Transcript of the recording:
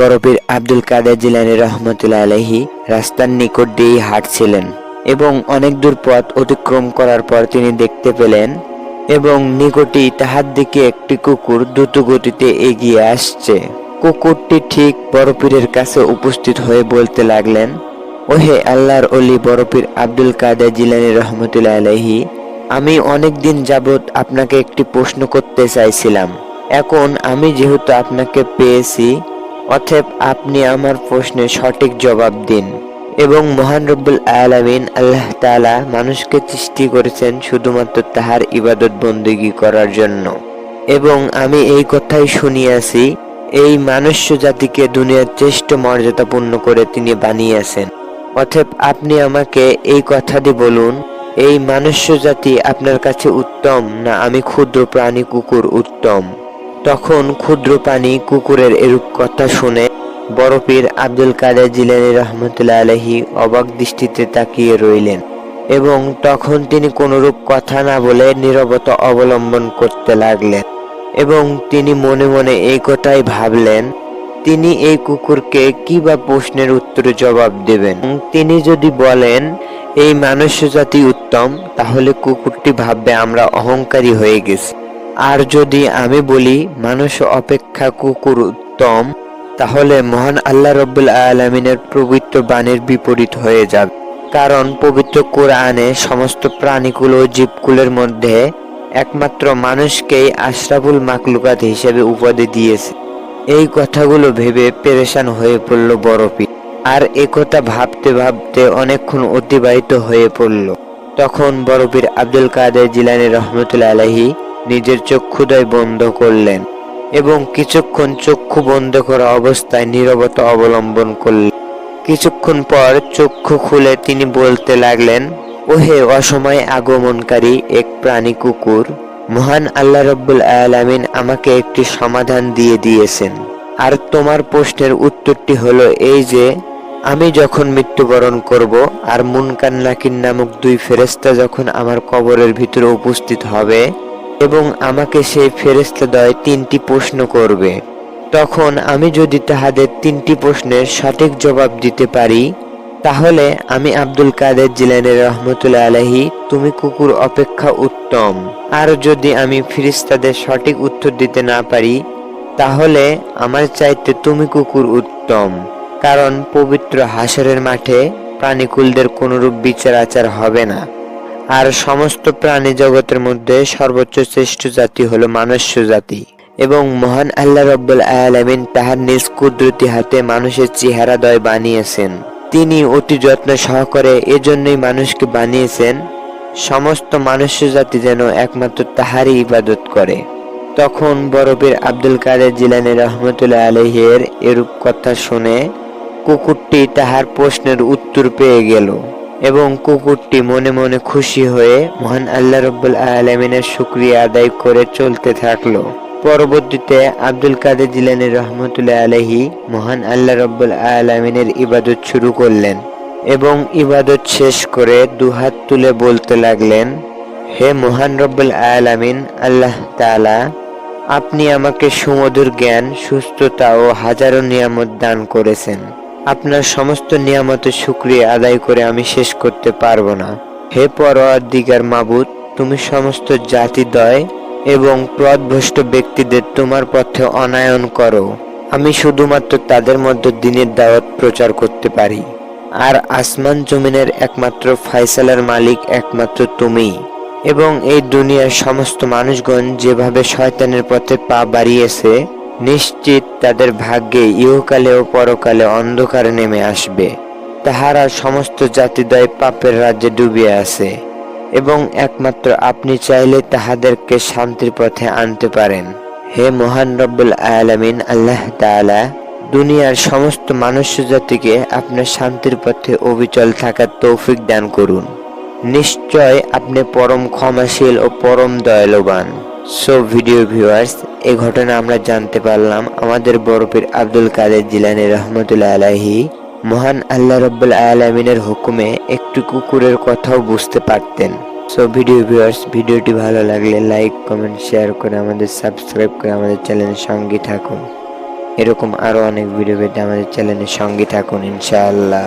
বড় পীর আব্দুল কাদের জিলানী রহমতুল্লাহ আলাইহি রাস্তার নিকট দিয়ে হাঁটছিলেন এবং অনেক দূর পথ অতিক্রম করার পর তিনি দেখতে পেলেন এবং নিকটেই তাহার দিকে একটি কুকুর দ্রুত গতিতে এগিয়ে আসছে। কুকুরটি ঠিক বড় পীরের কাছে উপস্থিত হয়ে বলতে লাগলেন, ওহে আল্লাহর ওলি বড় পীর আব্দুল কাদের জিলানী রহমতুল্লাহ আলাইহি, আমি অনেক দিন যাবৎ আপনাকে একটি প্রশ্ন করতে চাইছিলাম। এখন আমি যেহেতু আপনাকে পেয়েছি, অতএব আপনি আমার প্রশ্নের সঠিক জবাব দিন। এবং মহান রব্বুল আলামিন আল্লাহ তাআলা মানুষকে সৃষ্টি করেছেন শুধুমাত্র তাহার ইবাদত বন্দেগী করার জন্য। এবং আমি এই কথাই শুনিয়াছি, এই মনুষ্য জাতিকে দুনিয়ার শ্রেষ্ঠ মর্যাদাপূর্ণ করে তিনি বানিয়েছেন। অতএব আপনি আমাকে এই কথাটি বলুন, এই মনুষ্য জাতি আপনার কাছে উত্তম, না আমি ক্ষুদ্র প্রাণী কুকুর উত্তম? তখন ক্ষুদ্র প্রাণী কুকুরের এরূপ কথা শুনে বড় পীর আব্দুল কাদের জিলানী রহমতুল্লাহ আলাইহি অবাক দৃষ্টিতে তাকিয়ে রইলেন এবং তখন তিনি কোনরূপ কথা না বলে নীরবতা অবলম্বন করতে লাগলেন। এবং তিনি মনে মনে এই কথাই ভাবলেন, তিনি এই কুকুরকে কি বা প্রশ্নের উত্তরে জবাব দেবেন। তিনি যদি বলেন এই মনুষ্য জাতি উত্তম, তাহলে কুকুরটি ভাববে আমরা অহংকারী হয়ে গেছি। আর যদি আমি বলি মানুষ অপেক্ষা কুকুর উত্তম, তাহলে মহান আল্লাহ রব্বুল আলামিনের পবিত্র বাণীর বিপরীত হয়ে যাবে। কারণ পবিত্র কোরআনে সমস্ত প্রাণীকুল ও জীবকুলের মধ্যে একমাত্র মানুষকেই আশরাফুল মাখলুকাত হিসেবে উপাধি দিয়েছে। এই কথাগুলো ভেবে পেরেশান হয়ে পড়ল বড় পীর। আর একথা ভাবতে ভাবতে অনেকক্ষণ অতিবাহিত হয়ে পড়ল। তখন বড় পীর আব্দুল কাদের জিলানী রহমতুল্লাহ আলাইহি নিজের চক্ষুদ্বয় বন্ধ করলেন এবং কিছুক্ষণ চক্ষু বন্ধ করা অবস্থায় নীরবতা অবলম্বন করলেন। কিছুক্ষণ পর চক্ষু খুলে তিনি বলতে লাগলেন, ওহে অসময়ে আগমনকারী এক প্রাণী কুকুর, মহান আল্লাহ রব্বুল আলামিন আমাকে একটি সমাধান দিয়ে দিয়েছেন। আর তোমার প্রশ্নের উত্তরটি হলো এই যে, আমি যখন মৃত্যুবরণ করব আর মুনকার নাকির নামক দুই ফেরেশতা যখন আমার কবরের ভিতরে উপস্থিত হবে এবং আমাকে সেই ফেরেশতাদ্বয় তিনটি প্রশ্ন করবে, তখন আমি যদি তাহাদের তিনটি প্রশ্নের সঠিক জবাব দিতে পারি, তাহলে আমি আব্দুল কাদের জিলানী রহমতুল্লাহ আলাইহি তুমি কুকুর অপেক্ষা উত্তম। আর যদি আমি ফেরেশতাদের সঠিক উত্তর দিতে না পারি, তাহলে আমার চাইতে তুমি কুকুর উত্তম। কারণ পবিত্র হাসরের মাঠে প্রাণীকুলদের কোনরূপ বিচার আচার হবে না। আর সমস্ত প্রাণী জগতের মধ্যে সর্বোচ্চ শ্রেষ্ঠ জাতি হলো মনুষ্য জাতি। এবং মহান আল্লাহ রব্বুল আলামিন তাহার নিজ কুদরতি হাতে মানুষের চেহারাদ্বয় বানিয়েছেন। তিনি অতি যত্ন সহকারে এজন্যই মানুষকে বানিয়েছেন, সমস্ত মনুষ্য জাতি যেন একমাত্র তাহারই ইবাদত করে। তখন বড় পীর আব্দুল কাদের জিলানী রহমতুল্লাহ আলাইহির এরূপ কথা শুনে কুকুরটি তাহার প্রশ্নের উত্তর পেয়ে গেল এবং কুকুরটি মনে মনে খুশি হয়ে মহান আল্লাহ রব্বুল আলামিনের শুকরিয়া আদায় করে চলতে থাকলো। পরবর্তীতে আব্দুল কাদের জিলানী রহমতুল্লাহ আলাইহি মহান আল্লাহ রব্বুল আলামিনের ইবাদত শুরু করলেন এবং ইবাদত শেষ করে দুহাত তুলে বলতে লাগলেন, হে মহান রব্বুল আলামিন আল্লাহ তাআলা, আপনি আমাকে সুমধুর জ্ঞান, সুস্থতা ও হাজারো নিয়ামত দান করেছেন। আপনার সমস্ত নিয়ামতের শুকরিয়া আদায় করে আমি শেষ করতে পারবো না। হে পরওয়ারদিগার মাবুদ, তুমি সমস্ত জাতিদ্বয় এবং পথভ্রষ্ট ব্যক্তিদের তোমার পথে অনায়ন করো। আমি শুধুমাত্র তাদের মধ্যে দ্বীনের দাওয়াত প্রচার করতে পারি। আর আসমান জমিনের একমাত্র ফায়সালার মালিক একমাত্র তুমিই। এবং এই দুনিয়ার সমস্ত মানুষগণ যেভাবে শয়তানের পথে পা বাড়িয়েছে, নিশ্চিত তাদের ভাগ্যে ইহকালে ও পরকালে অন্ধকার নেমে আসবে। তাহারা সমস্ত জাতিদ্বয় পাপের রাজ্যে ডুবিয়ে আছে এবং একমাত্র আপনি চাইলে তাহাদেরকে শান্তির পথে আনতে পারেন। হে মহান রব্বুল আলামিন আল্লাহ তাআলা, দুনিয়ার সমস্ত মনুষ্য জাতিকে আপনার শান্তির পথে অবিচল থাকার তৌফিক দান করুন। নিশ্চয় আপনি পরম ক্ষমাশীল ও পরম দয়ালুবান। সো ভিডিও ভিউয়ার্স, এই ঘটনা আমরা জানতে পারলাম আমাদের বড় পীর আব্দুল কাদের জিলানী রহমতুল্লাহ আলাইহি মহান আল্লাহ রব্বুল আলামিনের হুকুমে একটি কুকুরের কথাও বুঝতে পারতেন। সো ভিডিও ভিউয়ার্স, ভিডিওটি ভালো লাগলে লাইক, কমেন্ট, শেয়ার করে আমাদের সাবস্ক্রাইব করে আমাদের চ্যানেলের সঙ্গে থাকুন। এরকম আরো অনেক ভিডিও পেতে আমাদের চ্যানেলের সঙ্গে থাকুন ইনশাআল্লাহ।